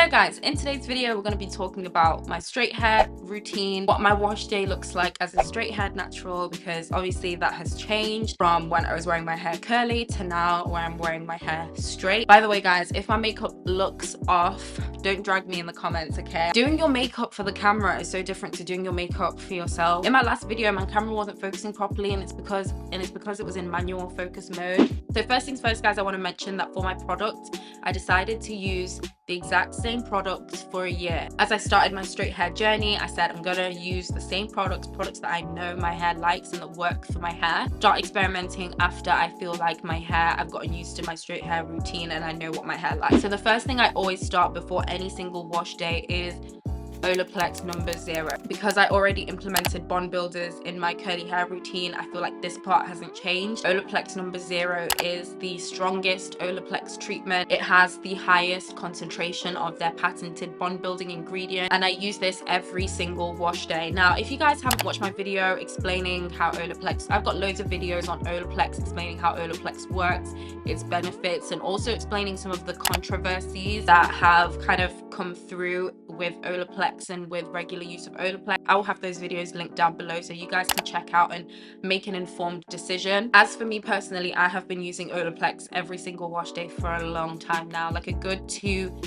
So guys, in today's video we're going to be talking about my straight hair routine, what my wash day looks like as a straight haired natural, because obviously that has changed from when I was wearing my hair curly to now where I'm wearing my hair straight. By the way guys, if my makeup looks off, don't drag me in the comments, okay? Doing your makeup for the camera is so different to doing your makeup for yourself. In my last video my camera wasn't focusing properly, and it's because it was in manual focus mode. So first things first guys, I want to mention that for my product I decided to use the exact same products for a year. As I started my straight hair journey, I said I'm gonna use the same products that I know my hair likes and that work for my hair. Start experimenting after I feel like my hair, I've gotten used to my straight hair routine and I know what my hair likes. So the first thing I always start before any single wash day is Olaplex number 0. Because I already implemented bond builders in my curly hair routine, I feel like this part hasn't changed. Olaplex number 0 is the strongest Olaplex treatment. It has the highest concentration of their patented bond building ingredient, and I use this every single wash day. Now if you guys haven't watched my video explaining how Olaplex, I've got loads of videos on Olaplex explaining how Olaplex works, its benefits, and also explaining some of the controversies that have kind of come through with Olaplex and with regular use of Olaplex. I will have those videos linked down below so you guys can check out and make an informed decision. As for me personally, I have been using Olaplex every single wash day for a long time now, like a good 2,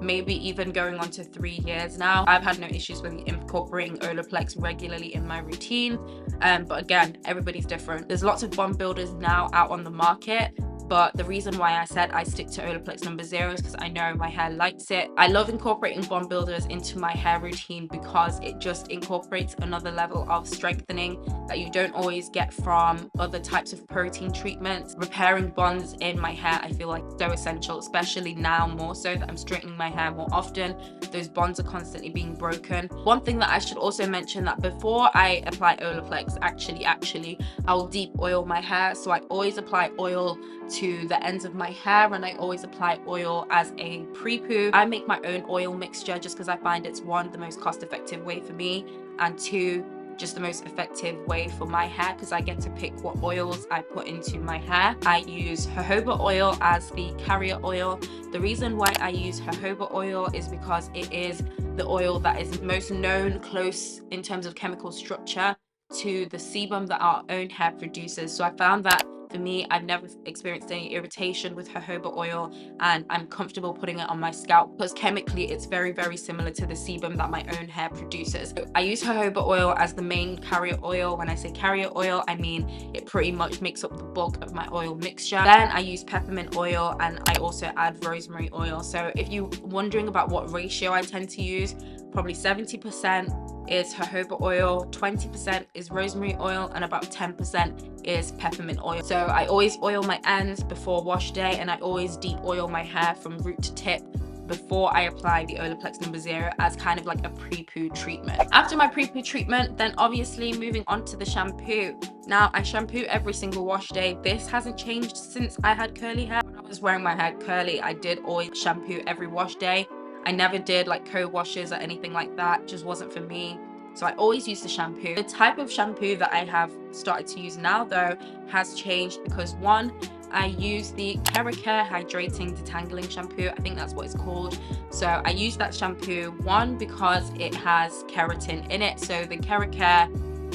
maybe even going on to 3 years now. I've had no issues with incorporating Olaplex regularly in my routine, but again, everybody's different. There's lots of bond builders now out on the market, but the reason why I said I stick to Olaplex number 0 is because I know my hair likes it. I love incorporating bond builders into my hair routine because it just incorporates another level of strengthening that you don't always get from other types of protein treatments. Repairing bonds in my hair I feel like so essential, especially now more so that I'm straightening my hair more often. Those bonds are constantly being broken. One thing that I should also mention, that before I apply Olaplex, actually I'll deep oil my hair. So I always apply oil to the ends of my hair, and I always apply oil as a pre-poo. I make my own oil mixture just because I find it's 1, the most cost-effective way for me, and 2, just the most effective way for my hair because I get to pick what oils I put into my hair. I use jojoba oil as the carrier oil. The reason why I use jojoba oil is because it is the oil that is most known, close in terms of chemical structure, to the sebum that our own hair produces. So I found that for me, I've never experienced any irritation with jojoba oil, and I'm comfortable putting it on my scalp because chemically it's very, very similar to the sebum that my own hair produces. So I use jojoba oil as the main carrier oil. When I say carrier oil, I mean it pretty much makes up the bulk of my oil mixture. Then I use peppermint oil, and I also add rosemary oil. So if you're wondering about what ratio I tend to use, probably 70% is jojoba oil, 20% is rosemary oil, and about 10% is peppermint oil. So I always oil my ends before wash day, and I always deep oil my hair from root to tip before I apply the Olaplex number 0 as kind of like a pre-poo treatment. After my pre-poo treatment, then obviously moving on to the shampoo. Now I shampoo every single wash day. This hasn't changed since I had curly hair. When I was wearing my hair curly, I did always shampoo every wash day. I never did like co-washes or anything like that. It just wasn't for me. So I always use the shampoo. The type of shampoo that I have started to use now though has changed because 1, I use the Keracare Hydrating Detangling Shampoo. I think that's what it's called. So I use that shampoo, 1, because it has keratin in it. So the Keracare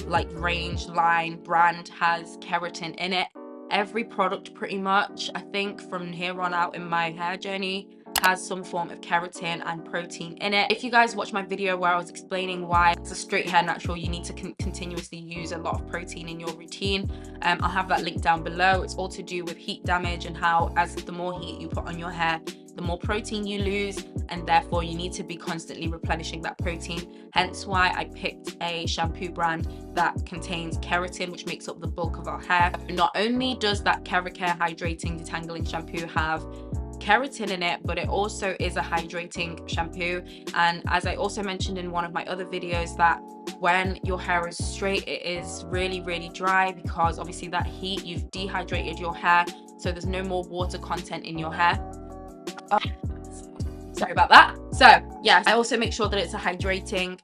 line brand has keratin in it. Every product pretty much, I think from here on out in my hair journey, has some form of keratin and protein in it. If you guys watch my video where I was explaining why as a straight hair natural you need to continuously use a lot of protein in your routine, I'll have that link down below. It's all to do with heat damage and how as the more heat you put on your hair, the more protein you lose, and therefore you need to be constantly replenishing that protein. Hence why I picked a shampoo brand that contains keratin, which makes up the bulk of our hair. Not only does that Keracare Hydrating Detangling Shampoo have keratin in it, but it also is a hydrating shampoo. And as I also mentioned in one of my other videos, that when your hair is straight, it is really, really dry because obviously that heat, you've dehydrated your hair, so there's no more water content in your hair. Oh, sorry about that. So yes, I also make sure that it's a hydrating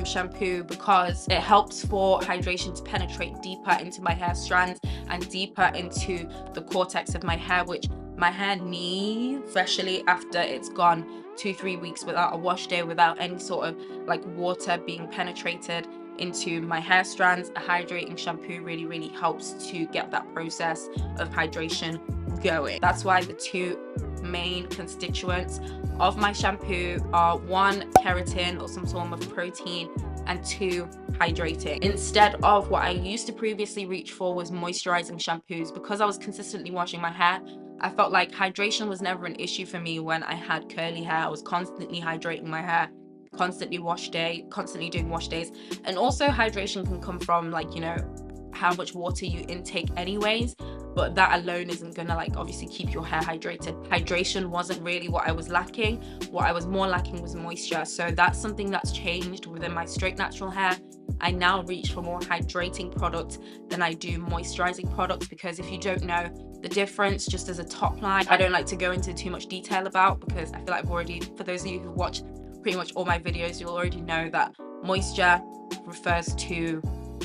shampoo because it helps for hydration to penetrate deeper into my hair strands and deeper into the cortex of my hair, which my hair needs, especially after it's gone 2-3 weeks without a wash day, without any sort of like water being penetrated into my hair strands. A hydrating shampoo really helps to get that process of hydration going. That's why the two main constituents of my shampoo are 1, keratin or some form of protein, and 2, hydrating. Instead of what I used to previously reach for was moisturizing shampoos. Because I was consistently washing my hair, I felt like hydration was never an issue for me when I had curly hair. I was constantly hydrating my hair, constantly doing wash days. And also hydration can come from like, you know, how much water you intake anyways, but that alone isn't gonna like obviously keep your hair hydrated. Hydration wasn't really what I was lacking. What I was more lacking was moisture. So that's something that's changed within my straight natural hair. I now reach for more hydrating products than I do moisturizing products, because if you don't know the difference, just as a top line, I don't like to go into too much detail about, because I feel like I've already, for those of you who watch pretty much all my videos, you'll already know that moisture refers to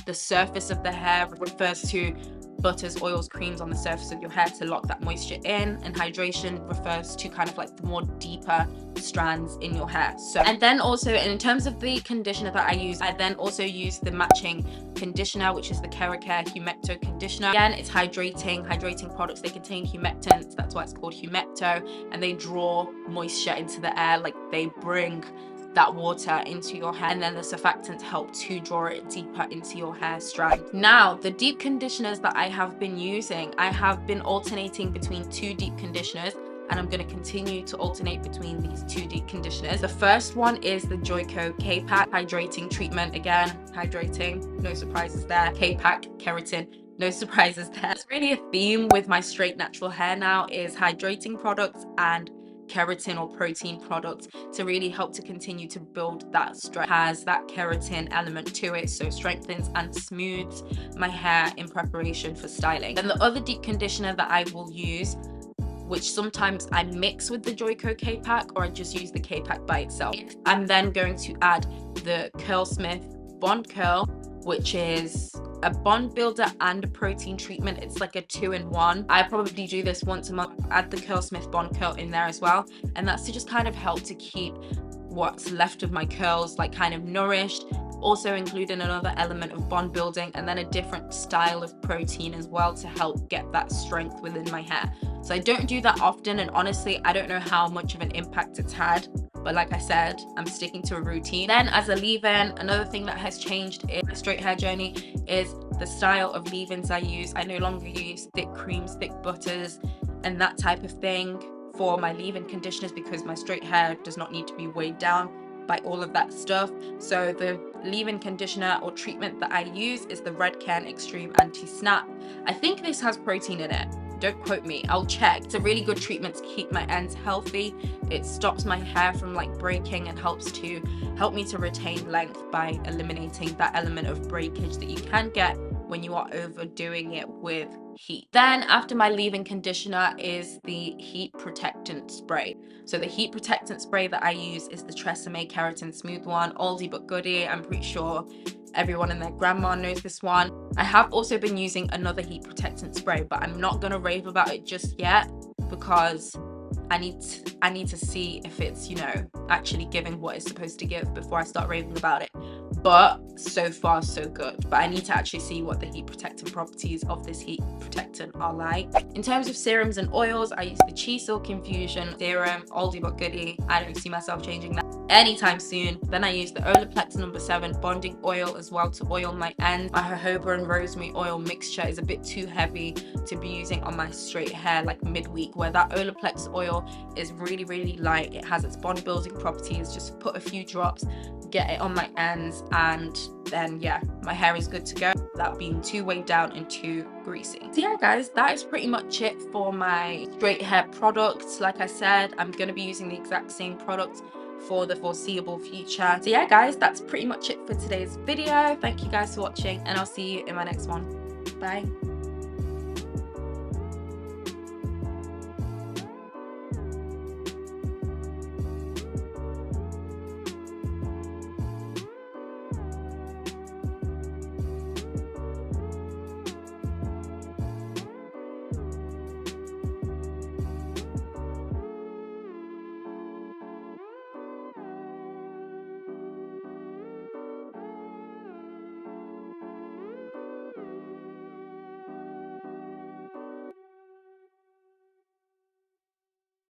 the surface of the hair, refers to butters, oils, creams on the surface of your hair to lock that moisture in, and hydration refers to kind of like the more deeper strands in your hair. So, and then also in terms of the conditioner that I use, I then also use the matching conditioner, which is the Keracare Humecto conditioner. Again, it's hydrating products. They contain humectants, that's why it's called Humecto, and they draw moisture into the air, like they bring that water into your hair, and then the surfactants help to draw it deeper into your hair strand. Now, the deep conditioners that I have been using, I have been alternating between 2 deep conditioners, and I'm going to continue to alternate between these 2 deep conditioners. The first one is the Joico K-Pack Hydrating Treatment. Again, hydrating, no surprises there. K-Pack, keratin, no surprises there. It's really a theme with my straight natural hair now, is hydrating products and keratin or protein products to really help to continue to build that strength. Has that keratin element to it, so strengthens and smooths my hair in preparation for styling. And the other deep conditioner that I will use, which sometimes I mix with the Joico K-Pack, or I just use the K-Pack by itself, I'm then going to add the Curlsmith Bond Curl, which is a bond builder and a protein treatment. It's like a 2-in-1. I probably do this once a month. Add the Curlsmith Bond Curl in there as well, and that's to just kind of help to keep what's left of my curls like kind of nourished, also including another element of bond building, and then a different style of protein as well to help get that strength within my hair. So I don't do that often, and honestly I don't know how much of an impact it's had, but like I said, I'm sticking to a routine. Then as a leave-in, another thing that has changed in my straight hair journey is the style of leave-ins I use. I no longer use thick creams, thick butters, and that type of thing for my leave-in conditioners, because my straight hair does not need to be weighed down by all of that stuff. So the leave-in conditioner or treatment that I use is the Redken Extreme Anti-Snap. I think this has protein in it. Don't quote me, I'll check. It's a really good treatment to keep my ends healthy. It stops my hair from like breaking and helps me to retain length by eliminating that element of breakage that you can get when you are overdoing it with heat. Then after my leave-in conditioner is the heat protectant spray. So the heat protectant spray that I use is the Tresemme Keratin Smooth one, oldie but goodie. I'm pretty sure everyone and their grandma knows this one. I have also been using another heat protectant spray, but I'm not gonna rave about it just yet, because I need to see if it's, you know, actually giving what it's supposed to give before I start raving about it. But so far so good, but I need to actually see what the heat protectant properties of this heat protectant are like. In terms of serums and oils, I use the Chi Silk Infusion serum, oldie but goodie. I don't see myself changing that anytime soon. Then I use the Olaplex No. 7 bonding oil as well to oil my ends. My jojoba and rosemary oil mixture is a bit too heavy to be using on my straight hair like midweek, where that Olaplex oil is really light. It has its bond building properties. Just put a few drops, get it on my ends, and then yeah, my hair is good to go without being too weighed down and too greasy. So yeah guys, that is pretty much it for my straight hair products. Like I said, I'm going to be using the exact same products for the foreseeable future. So yeah guys, that's pretty much it for today's video. Thank you guys for watching, and I'll see you in my next one. Bye.